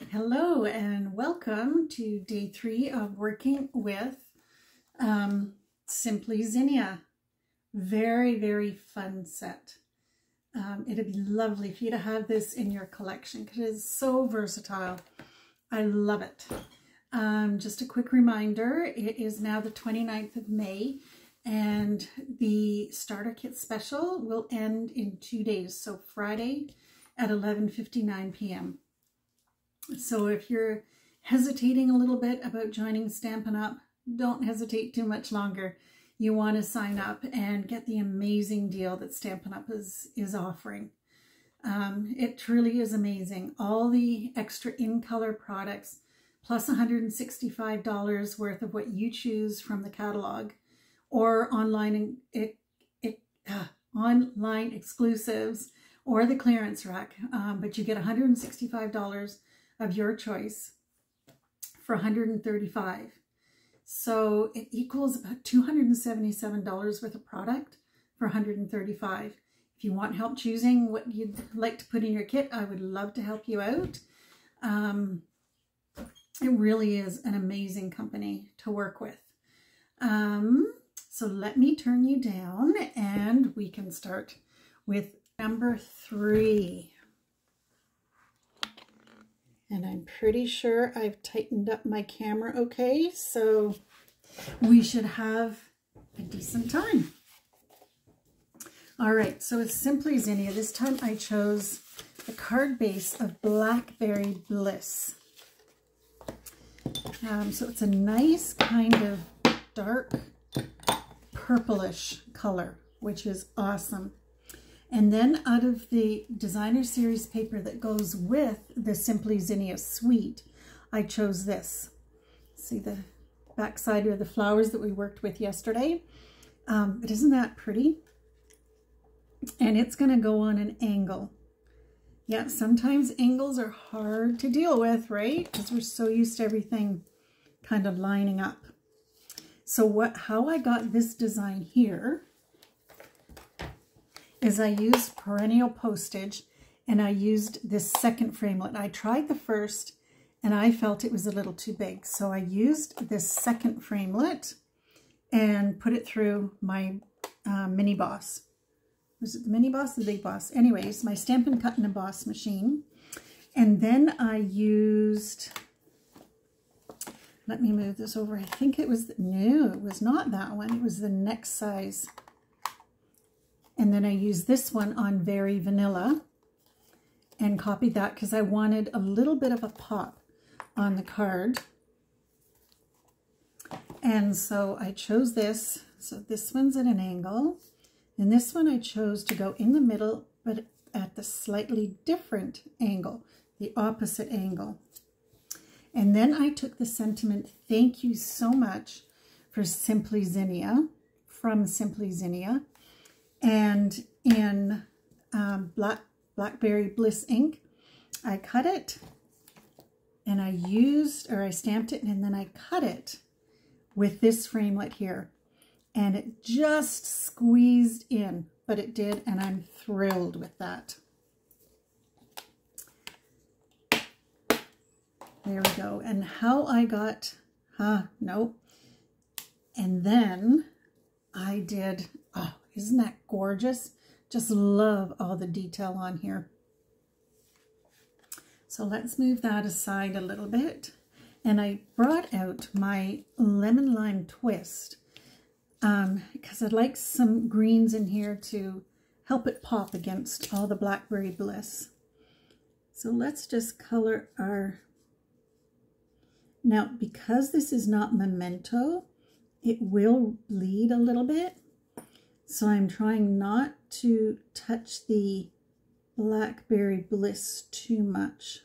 Hello and welcome to day 3 of working with Simply Zinnia. Very fun set. It'd be lovely for you to have this in your collection because it is so versatile. I love it. Just a quick reminder, it is now the 29th of May and the starter kit special will end in 2 days, so Friday at 11:59 p.m. So if you're hesitating a little bit about joining Stampin' Up, don't hesitate too much longer. You want to sign up and get the amazing deal that Stampin' Up is offering. It truly is amazing. All the extra in-color products, plus $165 worth of what you choose from the catalog, or online online exclusives, or the clearance rack. But you get $165 of your choice for $135. So it equals about $277 worth of product for $135. If you want help choosing what you'd like to put in your kit, I would love to help you out. It really is an amazing company to work with. So let me turn you down and we can start with number 3. And I'm pretty sure I've tightened up my camera okay, so we should have a decent time. All right, so it's Simply Zinnia. This time I chose the card base of Blackberry Bliss. So it's a nice kind of dark purplish color, which is awesome. And then out of the designer series paper that goes with the Simply Zinnia suite, I chose this. See the back side of the flowers that we worked with yesterday? But isn't that pretty? And it's going to go on an angle. Yeah, sometimes angles are hard to deal with, right? Because we're so used to everything kind of lining up. So how I got this design here is I used perennial postage and I used this second framelit. I tried the first and I felt it was a little too big. So I used this second framelit and put it through my mini boss. Was it the mini boss, the big boss? Anyways, my Stampin' Cut and Emboss machine. And then I used, let me move this over. I think it was, no, it was not that one. It was the next size. And then I used this one on Very Vanilla and copied that because I wanted a little bit of a pop on the card. And so I chose this. So this one's at an angle. And this one I chose to go in the middle, but at the slightly different angle, the opposite angle. And then I took the sentiment, "Thank you so much for Simply Zinnia," from Simply Zinnia. And in Blackberry Bliss ink, I cut it and I stamped it and then I cut it with this framelit here. And it just squeezed in, but it did, and I'm thrilled with that. There we go. And how I got, nope. And then I did, oh, isn't that gorgeous? Just love all the detail on here. So let's move that aside a little bit. And I brought out my lemon lime twist because I'd like some greens in here to help it pop against all the Blackberry Bliss. So let's just color our, now because this is not memento, it will bleed a little bit. So I'm trying not to touch the Blackberry Bliss too much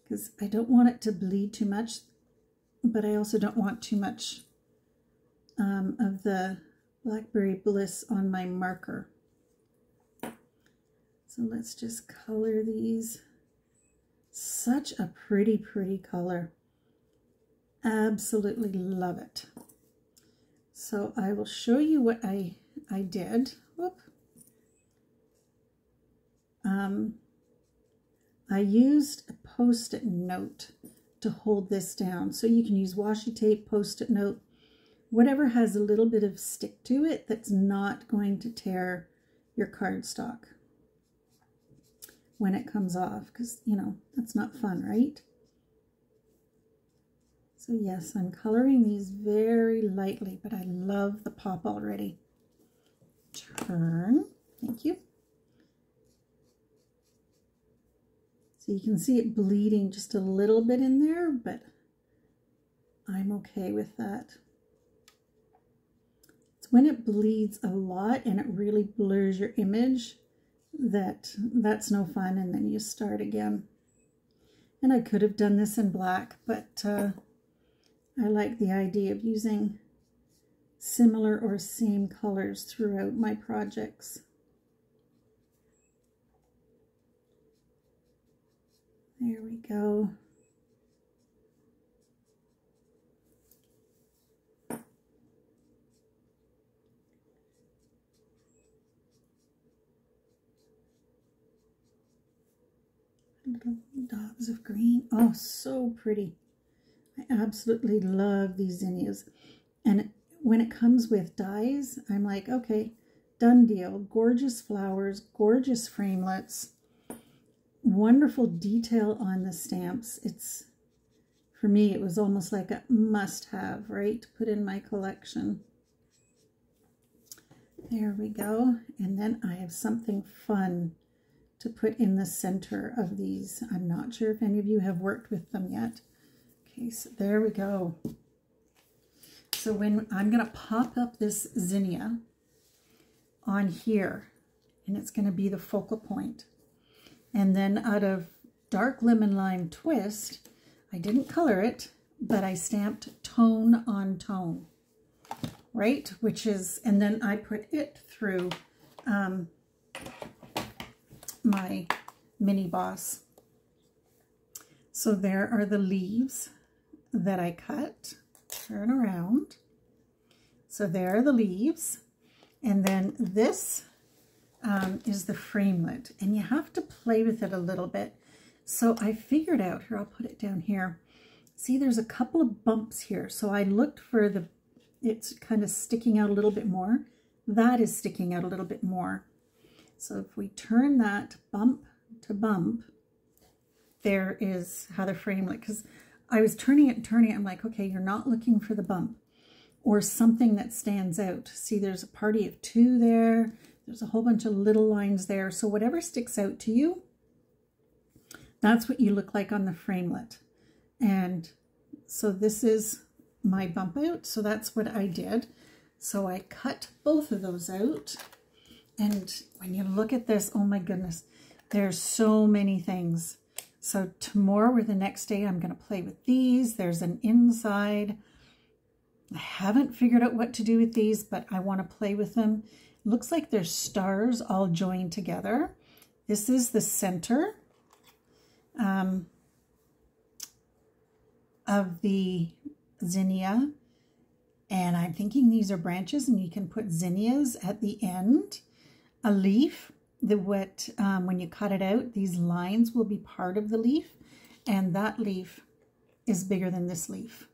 because I don't want it to bleed too much, but I also don't want too much of the Blackberry Bliss on my marker. So let's just color these. Such a pretty color. Absolutely love it. So I will show you what I did. Whoop. I used a Post-it note to hold this down. So you can use washi tape, Post-it note, whatever has a little bit of stick to it that's not going to tear your cardstock when it comes off, because, you know, that's not fun, right? So yes, I'm coloring these very lightly, but I love the pop already. Turn, thank you. So you can see it bleeding just a little bit in there, but I'm okay with that. It's when it bleeds a lot and it really blurs your image that's no fun, and then you start again. And I could have done this in black, but I like the idea of using similar or same colors throughout my projects. There we go. Little dots of green. Oh, so pretty. I absolutely love these zinnias. And when it comes with dies, I'm like, okay, done deal. Gorgeous flowers, gorgeous framelets, wonderful detail on the stamps. It's, for me, it was almost like a must-have, right, to put in my collection. There we go. And then I have something fun to put in the center of these. I'm not sure if any of you have worked with them yet. Okay, so there we go. So when I'm going to pop up this zinnia on here, and it's going to be the focal point. And then out of dark lemon lime twist, I didn't color it, but I stamped tone on tone, right? Which is, and then I put it through my mini boss. So there are the leaves that I cut. Turn around. So there are the leaves, and then this is the framelit, and you have to play with it a little bit. So I figured out, here, I'll put it down here. See, there's a couple of bumps here. So I looked for it's kind of sticking out a little bit more. That is sticking out a little bit more. So if we turn that bump to bump, there is how the framelit, because I was turning it and turning it. I'm like, okay, you're not looking for the bump or something that stands out. See, there's a party of two there. There's a whole bunch of little lines there. So whatever sticks out to you, that's what you look like on the framelit. And so this is my bump out. So that's what I did. So I cut both of those out. And when you look at this, oh my goodness, there's so many things. So tomorrow or the next day, I'm going to play with these. There's an inside. I haven't figured out what to do with these, but I want to play with them. It looks like there's stars all joined together. This is the center of the zinnia. And I'm thinking these are branches, and you can put zinnias at the end. A leaf. When you cut it out, these lines will be part of the leaf, and that leaf is bigger than this leaf.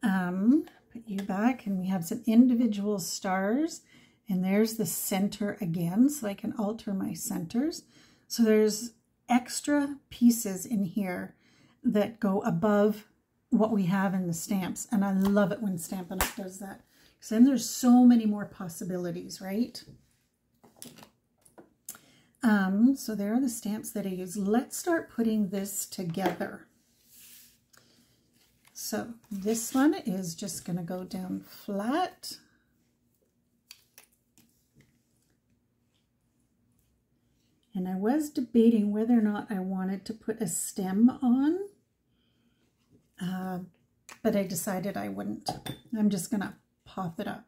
Put you back, and we have some individual stars, and there's the center again, so I can alter my centers. So there's extra pieces in here that go above what we have in the stamps, and I love it when Stampin' Up! Does that, because then there's so many more possibilities, right? So there are the stamps that I use. Let's start putting this together. So this one is just going to go down flat. And I was debating whether or not I wanted to put a stem on, but I decided I wouldn't. I'm just going to pop it up.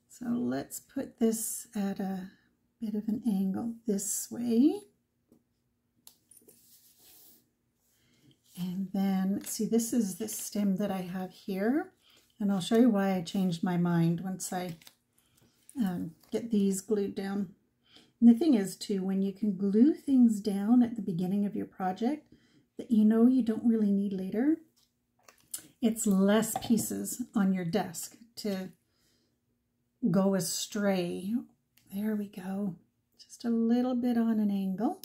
So let's put this at a bit of an angle this way. And then, see, this is the stem that I have here. And I'll show you why I changed my mind once I get these glued down. And the thing is too, when you can glue things down at the beginning of your project that you know you don't really need later, it's less pieces on your desk to go astray. There we go. Just a little bit on an angle.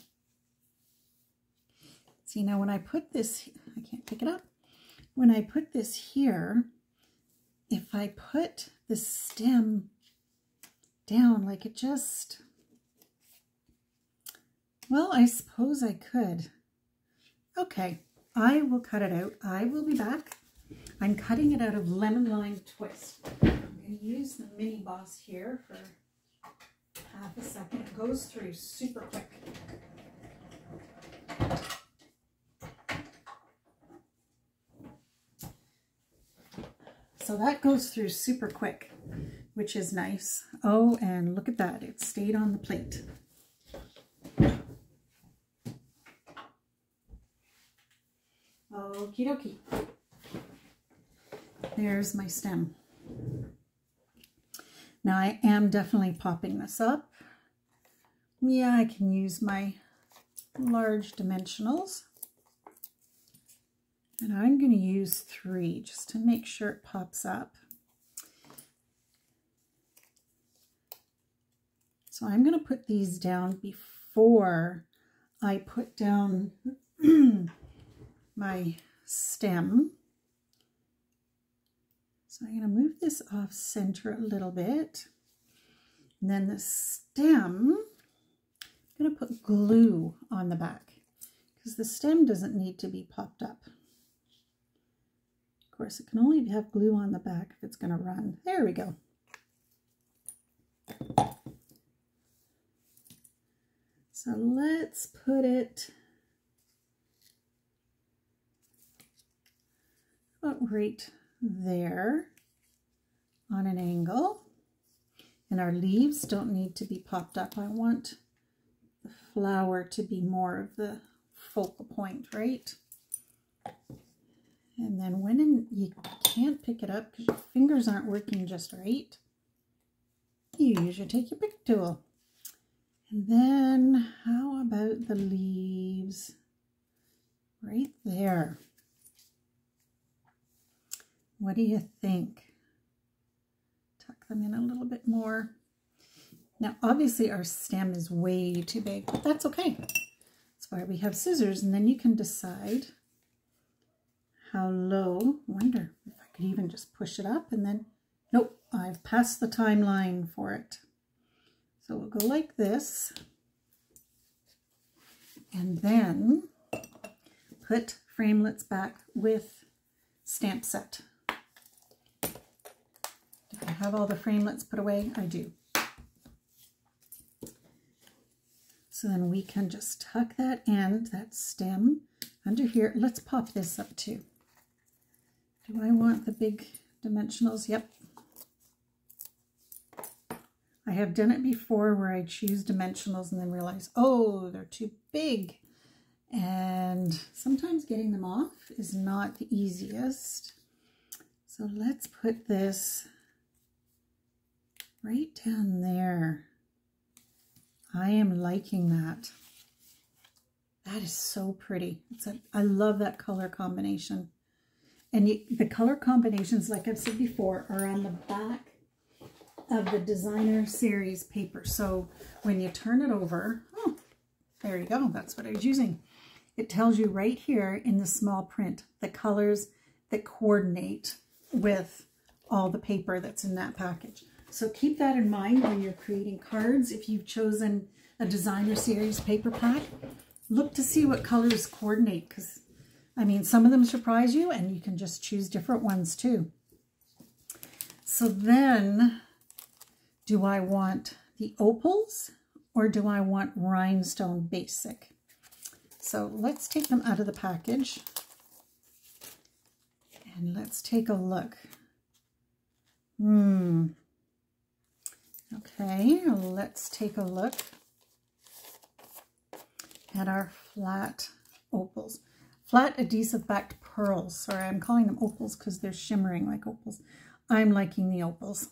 See, now when I put this, I can't pick it up. When I put this here, if I put the stem down like it just, well, I suppose I could. Okay, I will cut it out. I will be back. I'm cutting it out of lemon lime twist. I'm going to use the mini boss here for half a second. It goes through super quick. So that goes through super quick, which is nice. Oh, and look at that. It stayed on the plate. Okie dokie. There's my stem. Now I am definitely popping this up. Yeah, I can use my large dimensionals. And I'm going to use 3 just to make sure it pops up. So I'm going to put these down before I put down my stem. So I'm going to move this off center a little bit. And then the stem, I'm going to put glue on the back because the stem doesn't need to be popped up. Of course, it can only have glue on the back if it's going to run. There we go. So let's put it about right there on an angle. And our leaves don't need to be popped up. I want the flower to be more of the focal point, right? And then when you can't pick it up because your fingers aren't working just right, you usually take your pick tool. And then how about the leaves right there? What do you think? Tuck them in a little bit more. Now, obviously our stem is way too big, but that's okay. That's why we have scissors, and then you can decide how low. I wonder if I could even just push it up and then, nope, I've passed the timeline for it. So we'll go like this and then put framelits back with stamp set. Do I have all the framelits put away? I do. So then we can just tuck that end, that stem, under here. Let's pop this up too. Do I want the big dimensionals? Yep. I have done it before where I choose dimensionals and then realize, oh, they're too big. And sometimes getting them off is not the easiest. So let's put this right down there. I am liking that. That is so pretty. I love that color combination. And the color combinations, like I've said before, are on the back of the designer series paper. So when you turn it over, oh, there you go. That's what I was using. It tells you right here in the small print the colors that coordinate with all the paper that's in that package. So keep that in mind when you're creating cards. If you've chosen a designer series paper pack, look to see what colors coordinate, because I mean, some of them surprise you and you can just choose different ones too. So then, do I want the opals or do I want rhinestone basic? So let's take them out of the package and let's take a look. Okay, let's take a look at our flat opals. Flat adhesive backed pearls. Sorry, I'm calling them opals because they're shimmering like opals. I'm liking the opals.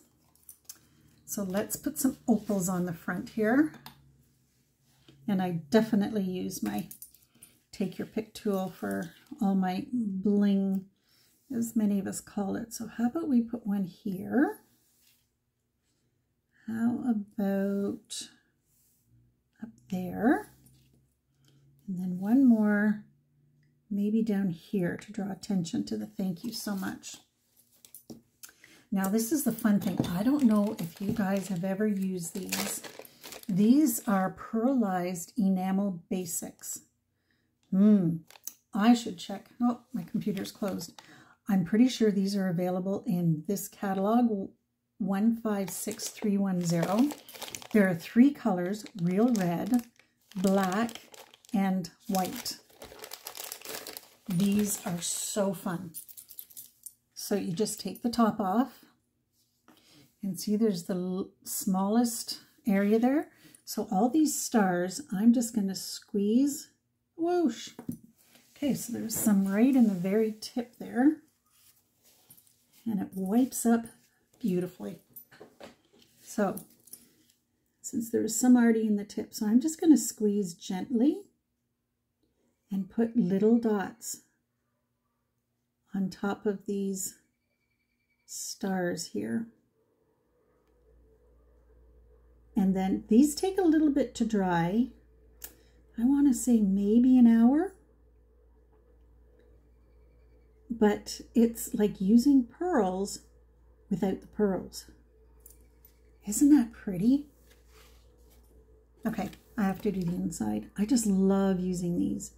So let's put some opals on the front here. And I definitely use my take your pick tool for all my bling, as many of us call it. So how about we put one here? How about up there? And then one more, maybe down here to draw attention to the thank you so much. Now this is the fun thing. I don't know if you guys have ever used these. These are pearlized enamel basics. I should check. Oh, my computer's closed. I'm pretty sure these are available in this catalog, 156310. There are 3 colors, real red, black, and white. These are so fun. So you just take the top off and see there's the smallest area there. So all these stars, I'm just going to squeeze, whoosh. Okay, so there's some right in the very tip there. And it wipes up beautifully. So since there's some already in the tip, so I'm just going to squeeze gently and put little dots on top of these stars here. And then these take a little bit to dry. I want to say maybe an hour. But it's like using pearls without the pearls. Isn't that pretty? Okay, I have to do the inside. I just love using these.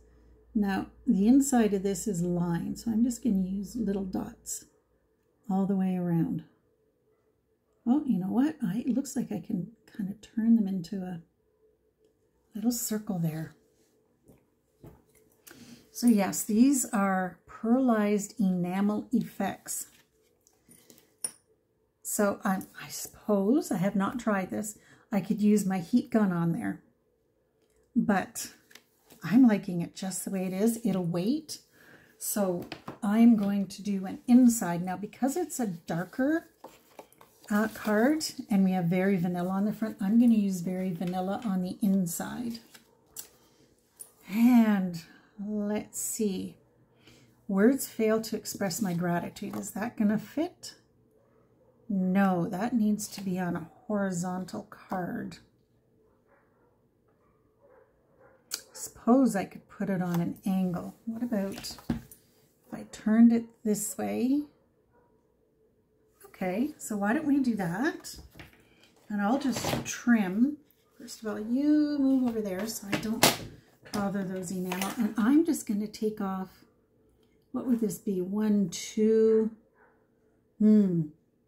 Now, the inside of this is lined, so I'm just going to use little dots all the way around. Oh, you know what? It looks like I can kind of turn them into a little circle there. So yes, these are pearlized enamel effects. So I suppose, I have not tried this, I could use my heat gun on there. But I'm liking it just the way it is. It'll wait. So I'm going to do an inside. Now because it's a darker card and we have Very Vanilla on the front, I'm going to use Very Vanilla on the inside. And let's see. Words fail to express my gratitude. Is that going to fit? No, that needs to be on a horizontal card. Suppose I could put it on an angle. What about if I turned it this way? Okay, so why don't we do that? And I'll just trim. First of all, you move over there so I don't bother those enamel. And I'm just going to take off, what would this be?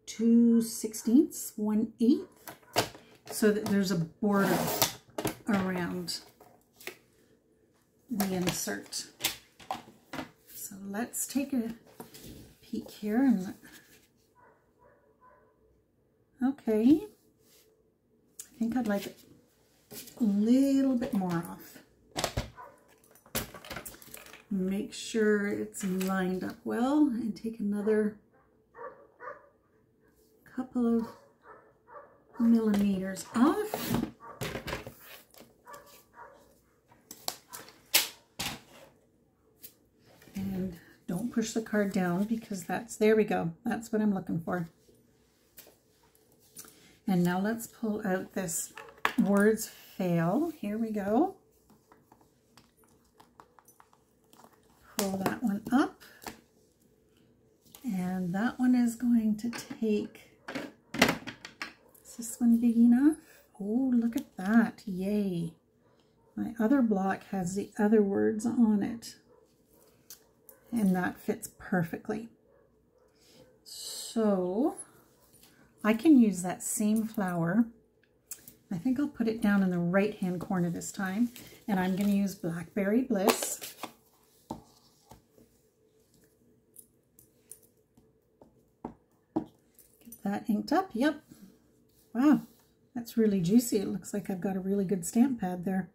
2/16, 1/8, so that there's a border around the insert. So let's take a peek here and okay, I think I'd like it a little bit more off. Make sure it's lined up well and take another couple of millimeters off. And don't push the card down because there we go. That's what I'm looking for. And now let's pull out this Words Fail. Here we go. Pull that one up. And that one is going to take, is this one big enough? Oh, look at that. Yay. My other block has the other words on it. And that fits perfectly. So I can use that same flower. I think I'll put it down in the right hand corner this time. And I'm going to use Blackberry Bliss. Get that inked up. Yep. Wow. That's really juicy. It looks like I've got a really good stamp pad there.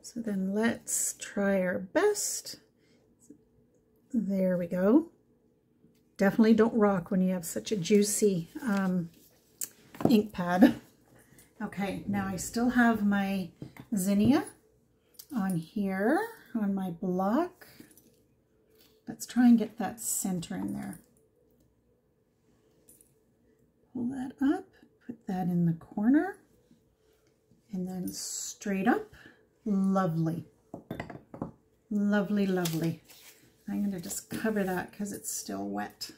So then let's try our best. There we go. Definitely don't rock when you have such a juicy ink pad. Okay, now I still have my zinnia on here on my block. Let's try and get that center in there. Pull that up, put that in the corner, and then straight up. Lovely. Lovely, lovely. I'm going to just cover that because it's still wet.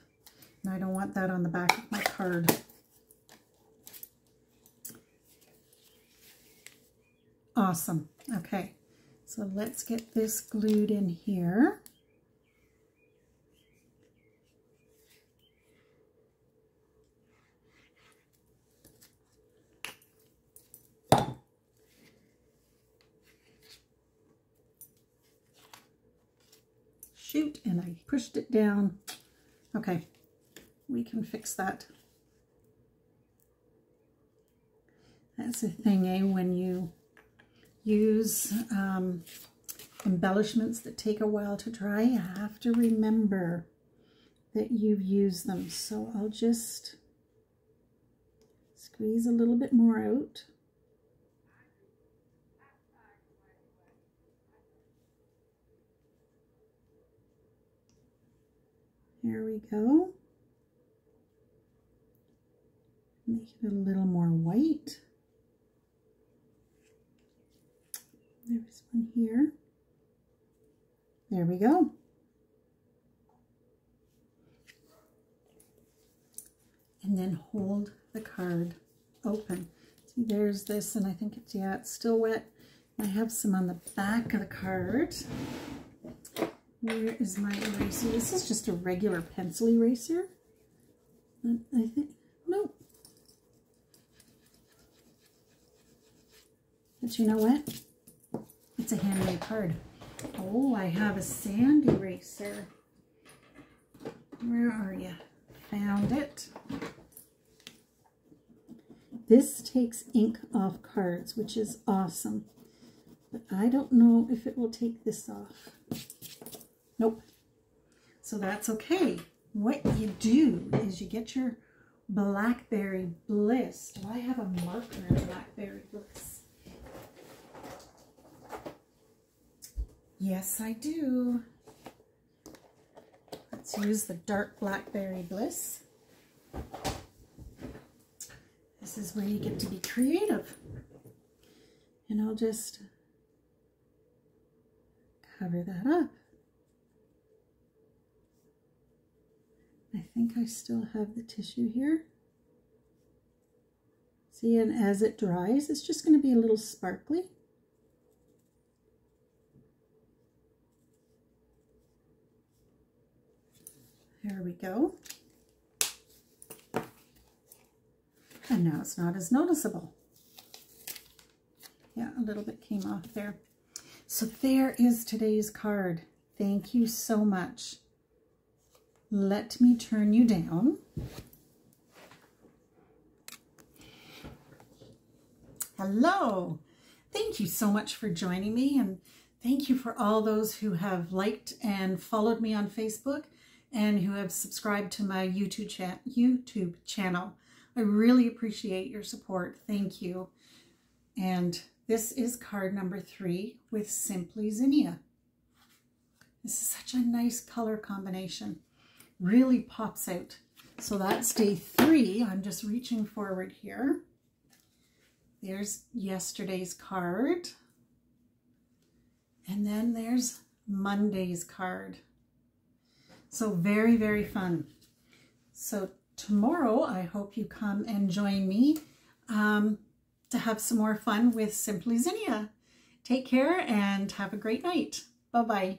And I don't want that on the back of my card. Awesome. Okay, so let's get this glued in here. Shoot, and I pushed it down. Okay, we can fix that. That's the thing, when you use embellishments that take a while to dry, you have to remember that you've used them. So I'll just squeeze a little bit more out. There we go. Make it a little more white. There's one here. There we go. And then hold the card open. See, there's this, and I think it's, yeah, it's still wet. I have some on the back of the card. Where is my eraser? This is just a regular pencil eraser. I think, nope. But you know what? It's a handmade card. Oh, I have a sand eraser. Where are you? Found it. This takes ink off cards, which is awesome. But I don't know if it will take this off. Nope. So that's okay. What you do is you get your Blackberry Bliss. Do I have a marker in Blackberry Bliss? Yes, I do. Let's use the dark Blackberry Bliss. This is where you get to be creative. And I'll just cover that up. I think I still have the tissue here. See, and as it dries, it's just going to be a little sparkly. There we go. And now it's not as noticeable. Yeah, a little bit came off there. So there is today's card. Thank you so much. Let me turn you down. Hello. Thank you so much for joining me, and thank you for all those who have liked and followed me on Facebook and who have subscribed to my YouTube channel. I really appreciate your support. Thank you. And this is card number 3 with Simply Zinnia. This is such a nice color combination. Really pops out. So that's day 3. I'm just reaching forward here. There's yesterday's card. And then there's Monday's card. So very, very fun. So tomorrow, I hope you come and join me to have some more fun with Simply Zinnia. Take care and have a great night. Bye-bye.